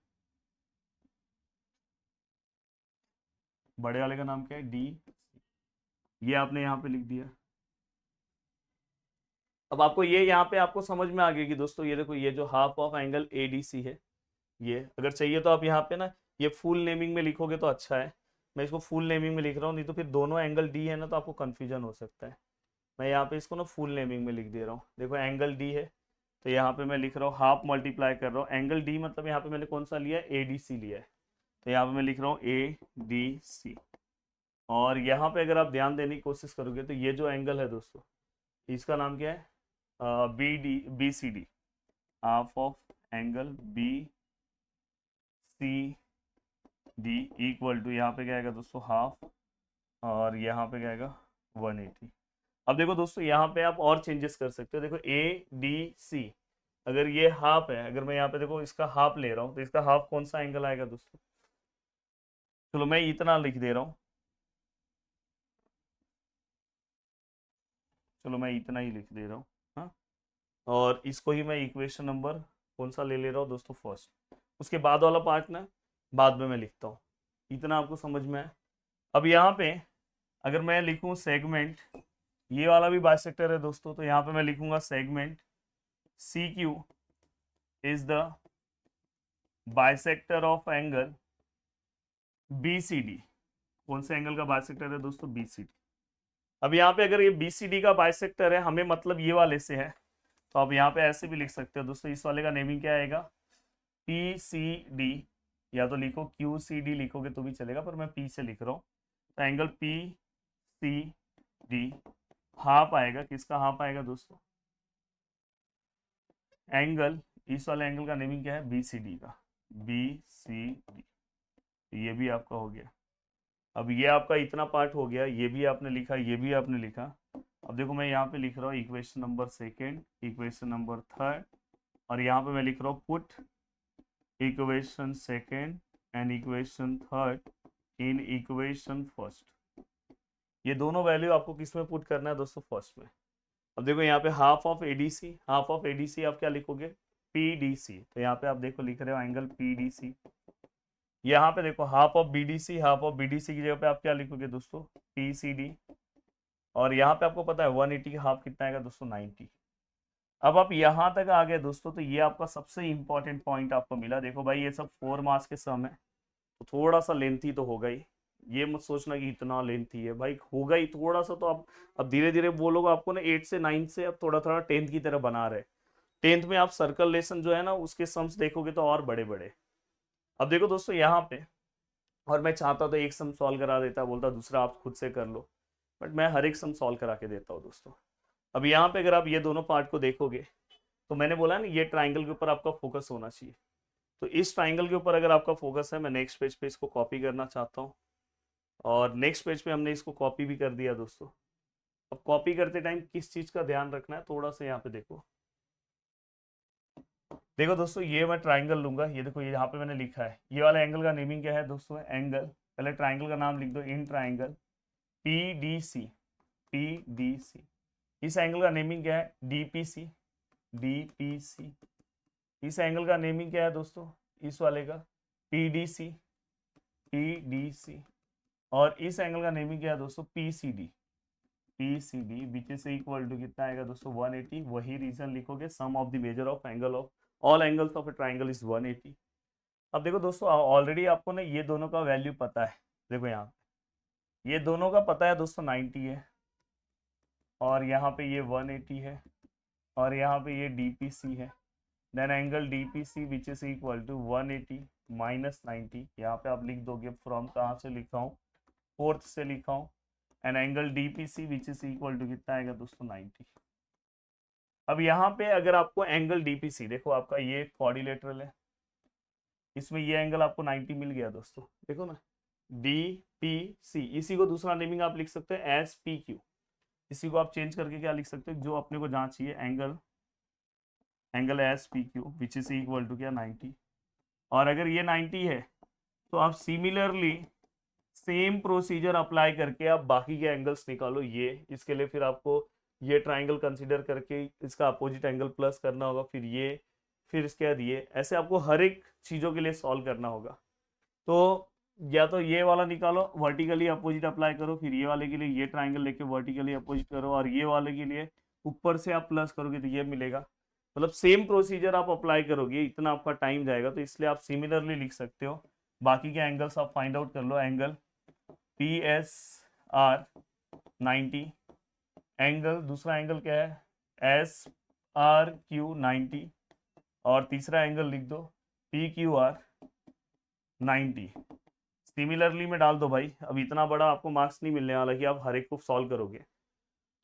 बड़े वाले का नाम क्या है, डी। ये आपने यहाँ पे लिख दिया। अब आपको ये यहाँ पे आपको समझ में आ गया कि दोस्तों ये देखो ये जो half of angle A D C है, ये अगर चाहिए तो आप यहाँ पे ना ये फुल नेमिंग में लिखोगे तो अच्छा है, मैं इसको फुल नेमिंग में लिख रहा हूँ, नहीं तो फिर दोनों एंगल डी है ना तो आपको कंफ्यूजन हो सकता है। मैं यहाँ पे इसको ना फुल नेमिंग में लिख दे रहा हूँ। देखो एंगल डी है तो यहाँ पे मैं लिख रहा हूँ हाफ मल्टीप्लाई कर रहा हूँ एंगल डी, मतलब यहाँ पे मैंने कौन सा लिया है, ए डी सी लिया है, तो यहाँ पे मैं लिख रहा हूँ ए डी सी। और यहाँ पे अगर आप ध्यान देने की कोशिश करोगे तो ये जो एंगल है दोस्तों, इसका नाम क्या है, B D B C D, half of angle B C D equal to, यहाँ पे क्या आएगा दोस्तों, हाफ, और यहाँ पे क्या आएगा 180। अब देखो दोस्तों यहाँ पे आप और चेंजेस कर सकते हो, देखो ए डी सी, अगर ये हाफ है, अगर मैं यहाँ पे देखो इसका हाफ ले रहा हूँ तो इसका हाफ कौन सा एंगल आएगा दोस्तों, चलो मैं इतना लिख दे रहा हूँ, चलो मैं इतना ही लिख दे रहा हूँ, हाँ। और इसको ही मैं इक्वेशन नंबर कौन सा ले रहा हूँ दोस्तों, फर्स्ट। उसके बाद वाला पार्ट ना बाद में मैं लिखता हूँ, इतना आपको समझ में है। अब यहाँ पे अगर मैं लिखूँ सेगमेंट, ये वाला भी बाइसेक्टर है दोस्तों, तो यहाँ पे मैं लिखूंगा segment C Q is the bisector of angle B C D. कौन से एंगल का बाइसेक्टर है दोस्तों, बी सी डी। अब यहाँ पे अगर ये बी सी डी का बाइसेक्टर है, हमें मतलब ये वाले से है, तो आप यहाँ पे ऐसे भी लिख सकते हो दोस्तों, इस वाले का नेमिंग क्या आएगा, पी सी डी, या तो लिखो क्यू सी डी लिखोगे तो भी चलेगा, पर मैं पी से लिख रहा हूँ, तो angle P C D half आएगा, किसका हाफ आएगा दोस्तों, एंगल, इस वाले एंगल का नेमिंग क्या है, बी सी डी का, बी सी डी, ये भी आपका हो गया। अब ये आपका इतना पार्ट हो गया, ये भी आपने लिखा, ये भी आपने लिखा। अब देखो मैं यहाँ पे लिख रहा हूँ equation number second, equation number third, और यहाँ पे मैं लिख रहा हूँ put equation second and equation third in equation first. ये दोनों वैल्यू आपको किस में पुट करना है दोस्तों, फर्स्ट में। अब देखो यहाँ पे half of ADC, half of ADC आप क्या लिखोगे, पीडीसी, तो यहाँ पे आप देखो लिख रहे हो एंगल पीडीसी। यहाँ पे देखो half of BDC, half of BDC की जगह पे आप क्या लिखोगे दोस्तों, पीसीडी। और यहाँ पे आपको पता है 180 का हाफ कितना आएगा दोस्तों, 90। अब आप यहाँ तक आ गए दोस्तों, तो ये आपका सबसे इंपॉर्टेंट पॉइंट आपको मिला। देखो भाई ये सब 4 मार्क्स के सम है, तो थोड़ा सा लेंथी तो होगा ही, ये मत सोचना कि इतना लेंथी है भाई, होगा ही थोड़ा सा। तो आप अब धीरे धीरे वो लोग आपको ना 8 से 9 से अब थोड़ा थोड़ा 10th की तरह बना रहे। 10th में आप सर्कल लेसन जो है ना उसके सम्स देखोगे तो और बड़े बड़े। अब देखो दोस्तों यहाँ पे, और मैं चाहता तो एक सम सॉल्व करा देता, बोलता दूसरा आप खुद से कर लो, बट मैं हर एक सम सॉल्व करा के देता हूँ दोस्तों। अब यहाँ पे अगर आप ये दोनों पार्ट को देखोगे तो मैंने बोला ना ये ट्राइंगल के ऊपर आपका फोकस होना चाहिए, तो इस ट्राइंगल के ऊपर अगर आपका फोकस है, मैं नेक्स्ट पेज पे इसको कॉपी करना चाहता हूँ, और नेक्स्ट पेज पे हमने इसको कॉपी भी कर दिया दोस्तों। अब कॉपी करते टाइम किस चीज का ध्यान रखना है, थोड़ा सा यहाँ पे देखो, देखो दोस्तों ये मैं ट्राइंगल लूंगा, ये देखो यहाँ पे मैंने लिखा है, ये वाला एंगल का नेमिंग क्या है दोस्तों, एंगल, पहले ट्राइंगल का नाम लिख दो, in triangle P D C, P D C. इस एंगल का नेमिंग क्या है, D P C, D P C. इस एंगल का नेमिंग क्या है दोस्तों, इस वाले का P D C, P D C. और इस एंगल का नेमिंग क्या है दोस्तों, P C D, P C D, which is equal to कितना आएगा दोस्तों, 180। वही रीजन लिखोगे, sum of the measure of angle of all angles of a triangle is 180। अब देखो दोस्तों ऑलरेडी आपको ना ये दोनों का वैल्यू पता है, देखो यहाँ ये दोनों का पता है दोस्तों 90 है, और यहाँ पे ये 180 है, और यहाँ पे ये DPC है। Then angle DPC which is equal to 180 minus 90, यहाँ पे आप लिख दोगे फ्रॉम कहाँ से लिखा हूँ, फोर्थ से लिखा हूँ, and angle DPC which is equal to कितना आएगा दोस्तों, 90। अब यहाँ पे अगर आपको एंगल DPC, देखो आपका ये क्वाड्रिलेटरल है, इसमें ये एंगल आपको 90 मिल गया दोस्तों, देखो ना DPC, इसी को दूसरा नेमिंग आप लिख सकते हैं एस PQ, इसी को आप चेंज करके क्या लिख सकते हो, जो अपने को जहाँ चाहिए, angle S PQ which is equal to क्या, 90। और अगर ये 90 है तो आप सिमिलरली सेम प्रोसीजर अप्लाई करके आप बाकी के एंगल्स निकालो। ये इसके लिए फिर आपको ये ट्राइंगल कंसीडर करके इसका अपोजिट एंगल प्लस करना होगा, फिर ये, फिर इसके बाद ये, ऐसे आपको हर एक चीज़ों के लिए सॉल्व करना होगा। तो या तो ये वाला निकालो, वर्टिकली अपोजिट अप्लाई करो, फिर ये वाले के लिए ये ट्राइंगल लेके वर्टिकली अपोजिट करो, और ये वाले के लिए ऊपर से आप प्लस करोगे तो ये मिलेगा। मतलब सेम प्रोसीजर आप अप्लाई करोगे, इतना आपका टाइम जाएगा, तो इसलिए आप सिमिलरली लिख सकते हो बाकी के एंगल्स आप फाइंड आउट कर लो। Angle P S R 90, angle दूसरा एंगल क्या है एस आर क्यू 90, और तीसरा एंगल लिख दो पी क्यू आर 90। सिमिलरली में डाल दो भाई। अब इतना बड़ा आपको मार्क्स नहीं मिलने वाला कि आप हर एक को सॉल्व करोगे,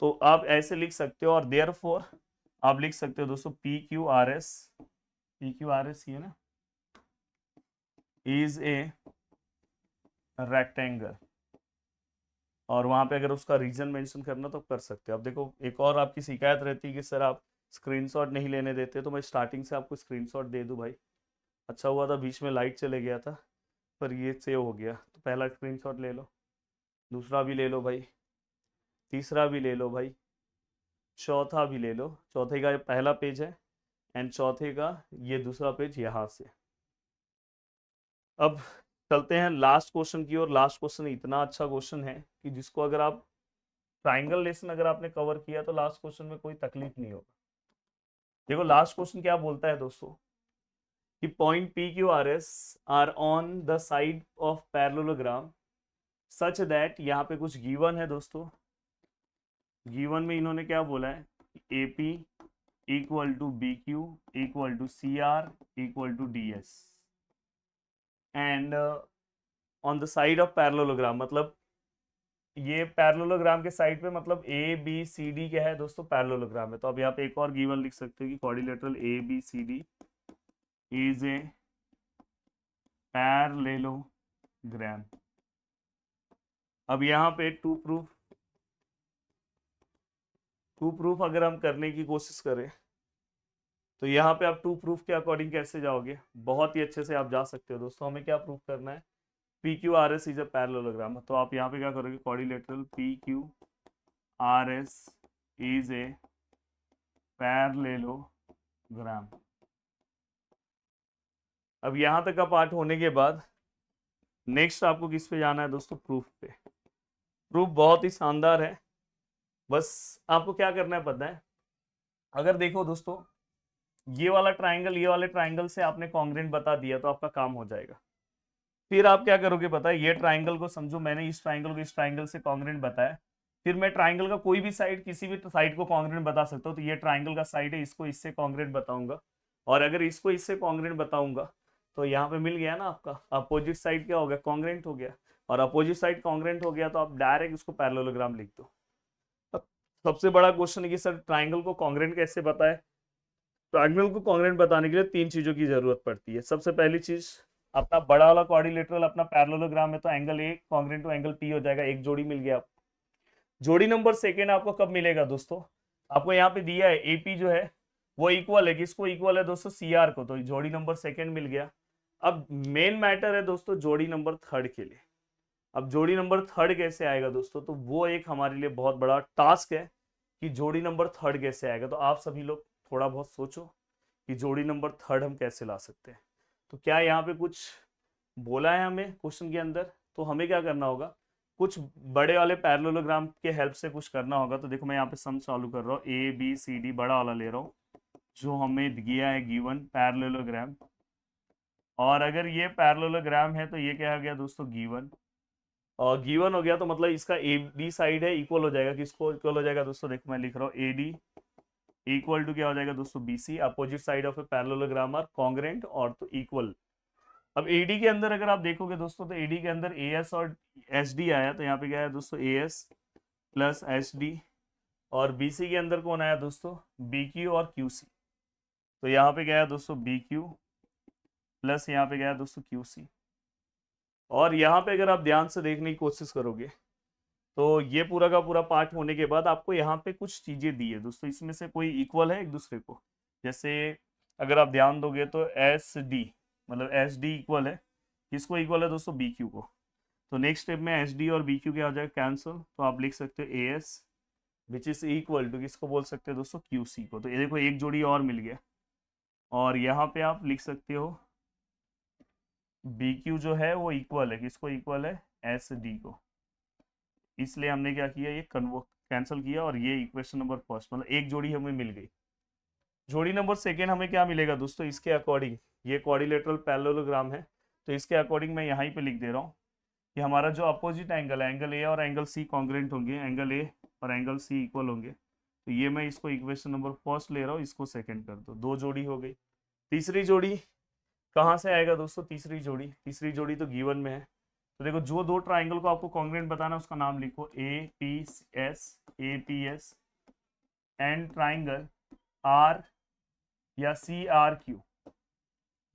तो आप ऐसे लिख सकते हो। और देयरफॉर आप लिख सकते हो दोस्तों पी क्यू आर एस ये ना इज ए रेक्टेंगल, और वहां पे अगर उसका रीजन मेंशन करना तो कर सकते हो। अब देखो एक और आपकी शिकायत रहती है कि सर आप स्क्रीनशॉट नहीं लेने देते, तो मैं स्टार्टिंग से आपको स्क्रीनशॉट दे दूं भाई। अच्छा हुआ था बीच में लाइट चले गया था, पर ये सेव हो गया। तो पहला स्क्रीनशॉट ले लो, दूसरा भी ले लो भाई, तीसरा भी ले लो भाई, चौथा भी ले लो। चौथे का ये पहला पेज है एंड चौथे का ये दूसरा पेज यहाँ से। अब चलते हैं लास्ट क्वेश्चन की ओर। लास्ट क्वेश्चन इतना अच्छा क्वेश्चन है कि जिसको अगर आप ट्राइंगल लेसन अगर आपने कवर किया तो लास्ट क्वेश्चन में कोई तकलीफ नहीं होगा। देखो लास्ट क्वेश्चन क्या बोलता है दोस्तों कि point P Q R S R on the side of parallelogram such that, यहाँ पे कुछ गिवन है दोस्तों। गिवन में इन्होंने क्या बोला है, A P equal to B Q equal to C R equal to D S and on the side of parallelogram, मतलब ये पैरेललोग्राम के साइड पे, मतलब ए बी सी डी क्या है दोस्तों पैरेललोग्राम है। तो अब यहाँ पे एक और गिवन लिख सकते हो कि quadrilateral A B C D is a parallelogram. अब यहाँ पे टू प्रूफ अगर हम करने की कोशिश करें तो यहाँ पे आप टू प्रूफ के अकॉर्डिंग कैसे जाओगे, बहुत ही अच्छे से आप जा सकते हो दोस्तों। हमें क्या प्रूफ करना है, P Q R S is a parallelogram. तो आप यहाँ पे क्या करोगे, quadrilateral P Q R S is a parallelogram. अब यहाँ तक का पार्ट होने के बाद नेक्स्ट आपको किस पे जाना है दोस्तों, प्रूफ पे। प्रूफ बहुत ही शानदार है, बस आपको क्या करना है पता है। अगर देखो दोस्तों ये वाला ट्राइंगल ये वाले ट्राइंगल से आपने कॉन्ग्रेंट बता दिया तो आपका काम हो जाएगा। फिर आप क्या करोगे पता है, ये ट्राइंगल को समझो मैंने इस ट्राइंगल को इस ट्राइंगल से कॉन्ग्रेंट बताया, फिर मैं ट्राइंगल का कोई भी साइड किसी भी साइड को कॉन्ग्रेंट बता सकता हूँ। तो ये ट्राइंगल का साइड है, इसको इससे कॉन्ग्रेंट बताऊंगा, और अगर इसको इससे कॉन्ग्रेंट बताऊंगा तो यहाँ पे मिल गया ना आपका अपोजिट साइड क्या हो गया, कॉन्ग्रेंट हो गया। और अपोजिट साइड कॉन्ग्रेंट हो गया तो आप डायरेक्ट इसको पैरेललोग्राम लिख दो। अब सबसे बड़ा क्वेश्चन है कि सर ट्राइंगल को कॉन्ग्रेंट कैसे बताए। ट्राइंगल को कॉन्ग्रेंट बताने के लिए तीन चीजों की जरूरत पड़ती है। सबसे पहली चीज, अपना बड़ा वाला क्वाड्रिलेटरल अपना पैरेललोग्राम है तो angle A congruent to angle P हो जाएगा, एक जोड़ी मिल गया आपको। जोड़ी नंबर सेकेंड आपको कब मिलेगा दोस्तों, आपको यहाँ पे दिया है एपी जो है वो इक्वल है, किसको इक्वल है दोस्तों, सी आर को, तो जोड़ी नंबर सेकेंड मिल गया। अब मेन मैटर है दोस्तों जोड़ी नंबर थर्ड के लिए। अब जोड़ी नंबर थर्ड कैसे आएगा दोस्तों, तो वो एक हमारे लिए बहुत बड़ा टास्क है कि जोड़ी नंबर थर्ड कैसे आएगा। तो आप सभी लोग थोड़ा बहुत सोचो कि जोड़ी नंबर थर्ड हम कैसे ला सकते हैं। तो क्या यहाँ पे कुछ बोला है हमें क्वेश्चन के अंदर, तो हमें क्या करना होगा, कुछ बड़े वाले पैरेललोग्राम के हेल्प से कुछ करना होगा। तो देखो मैं यहाँ पे सम चालू कर रहा हूँ, ए बी सी डी बड़ा वाला ले रहा हूँ जो हमें दिया है गिवन पैरेललोग्राम, और अगर ये पैरेललोग्राम है तो ये क्या हो गया दोस्तों गिवन, और गिवन हो गया तो मतलब इसका ए बी साइड है इक्वल हो जाएगा, किसको इक्वल हो जाएगा दोस्तों, देखो मैं लिख रहा हूँ ए डी इक्वल टू क्या हो जाएगा दोस्तों B C, opposite side of a parallelogram are congruent और तो इक्वल। अब एडी के अंदर अगर आप देखोगे दोस्तों तो एडी के अंदर ए एस और एस डी आया, तो यहाँ पे क्या है दोस्तों A S plus S D, और बीसी के अंदर कौन आया दोस्तों बी क्यू और क्यू सी, तो यहाँ पे क्या है दोस्तों बी क्यू प्लस यहाँ पे क्या है दोस्तों क्यू सी। और यहाँ पे अगर आप ध्यान से देखने की कोशिश करोगे तो ये पूरा का पूरा पार्ट होने के बाद आपको यहाँ पे कुछ चीजें दी है दोस्तों, इसमें से कोई इक्वल है एक दूसरे को। जैसे अगर आप ध्यान दोगे तो एस डी मतलब एस डी इक्वल है, किसको इक्वल है दोस्तों बी क्यू को। तो नेक्स्ट स्टेप में एस डी और बी क्यू क्या हो जाएगा कैंसिल, तो आप लिख सकते हो A S which is equal to किसको बोल सकते हो दोस्तों क्यू सी को। तो ये देखो एक जोड़ी और मिल गया, और यहाँ पे आप लिख सकते हो बी क्यू जो है वो इक्वल है, किसको इक्वल है एस डी को। इसलिए हमने क्या किया, ये कैंसिल किया, और ये इक्वेशन नंबर फर्स्ट मतलब एक जोड़ी हमें मिल गई। जोड़ी नंबर सेकेंड हमें क्या मिलेगा दोस्तों, इसके अकॉर्डिंग ये क्वाड्रिलेटरल पैरेललोग्राम है तो इसके अकॉर्डिंग मैं यहाँ पे लिख दे रहा हूँ कि हमारा जो अपोजिट एंगल है, एंगल ए और एंगल सी कॉन्ग्रेंट होंगे, एंगल ए और एंगल सी इक्वल होंगे। तो ये मैं इसको इक्वेशन नंबर फर्स्ट ले रहा हूँ, इसको सेकंड कर दो, दो जोड़ी हो गई। तीसरी जोड़ी कहाँ से आएगा दोस्तों? तीसरी जोड़ी तो गिवन में है। तो देखो, जो दो ट्राइंगल को आपको कॉन्ग्रेंट बताना उसका नाम लिखो, A P S and triangle R या सी आर क्यू।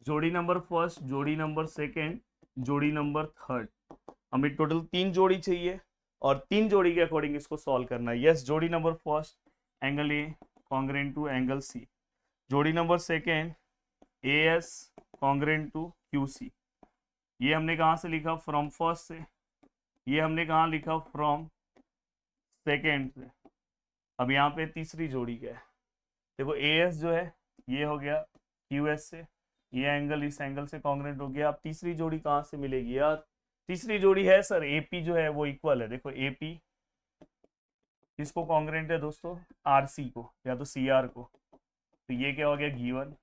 जोड़ी नंबर फर्स्ट, जोड़ी नंबर सेकेंड, जोड़ी नंबर थर्ड, हमें टोटल 3 जोड़ी चाहिए और 3 जोड़ी के अकॉर्डिंग इसको सॉल्व करना है। यस, जोड़ी number first angle A congruent to angle C, जोड़ी number second A S congruent to Q C. ये हमने कहाँ से लिखा? फ्रॉम फर्स्ट से। ये हमने कहाँ लिखा? फ्रॉम सेकेंड से। अब यहाँ पे तीसरी जोड़ी क्या है? देखो, ए एस जो है ये हो गया क्यू एस से, ये एंगल इस एंगल से कॉन्ग्रेंट हो गया। अब तीसरी जोड़ी कहाँ से मिलेगी यार? तीसरी जोड़ी है सर एपी जो है वो इक्वल है। देखो एपी किसको कॉन्ग्रेंट है दोस्तों? आरसी को या तो सीआर को। तो ये क्या हो गया? गिवन।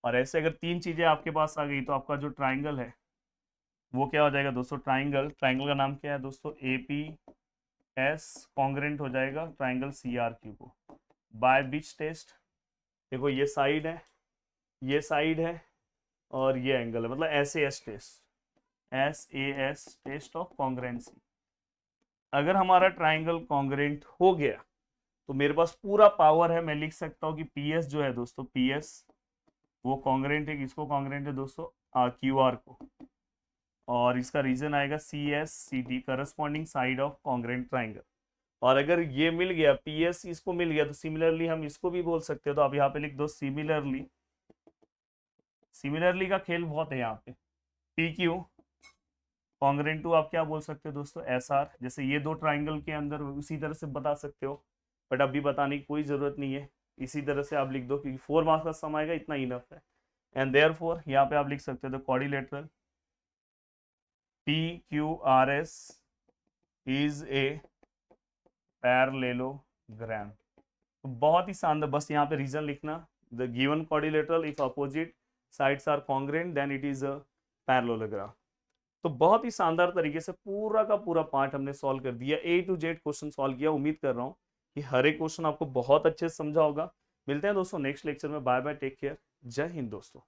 और ऐसे अगर 3 चीजें आपके पास आ गई तो आपका जो ट्राइंगल है वो क्या हो जाएगा दोस्तों? ट्राइंगल का नाम क्या है दोस्तों? एपी एस कॉन्ग्रेंट हो जाएगा ट्राइंगल सीआर क्यू को। By which test? देखो, ये साइड है, ये साइड है और ये एंगल है, मतलब SAS test, SAS test of congruency. अगर हमारा ट्राइंगल कॉन्ग्रेंट हो गया तो मेरे पास पूरा पावर है, मैं लिख सकता हूँ कि PS जो है दोस्तों, PS वो कॉन्ग्रेंट है, किसको कॉन्ग्रेंट है दोस्तों? QR को। और इसका रीजन आएगा CSCT, corresponding side of congruent triangle. और अगर ये मिल गया, PS इसको मिल गया, तो सिमिलरली हम इसको भी बोल सकते हो। तो आप यहाँ पे लिख दो सिमिलरली। सिमिलरली का खेल बहुत है यहाँ पे। PQ कॉन्ग्रेंट टू आप क्या बोल सकते हो दोस्तों? SR। जैसे ये दो ट्राइंगल के अंदर उसी तरह से बता सकते हो, बट अभी बताने की कोई जरूरत नहीं है। इसी तरह से आप लिख दो क्योंकि 4 मार्क्स का सम आएगा, इतना इनफ है। एंड देयरफॉर यहाँ पे आप लिख सकते हो the quadrilateral PQRS is a parallelogram. तो बहुत ही शानदार, बस यहाँ पे रीजन लिखना, the given quadrilateral if opposite sides are congruent then it is a parallelogram. तो बहुत ही शानदार तरीके से पूरा का पूरा पार्ट हमने सॉल्व कर दिया, A to Z question solve किया। उम्मीद कर रहा हूँ कि हर एक क्वेश्चन आपको बहुत अच्छे से समझा होगा। मिलते हैं दोस्तों नेक्स्ट लेक्चर में। बाय बाय, टेक केयर, जय हिंद दोस्तों।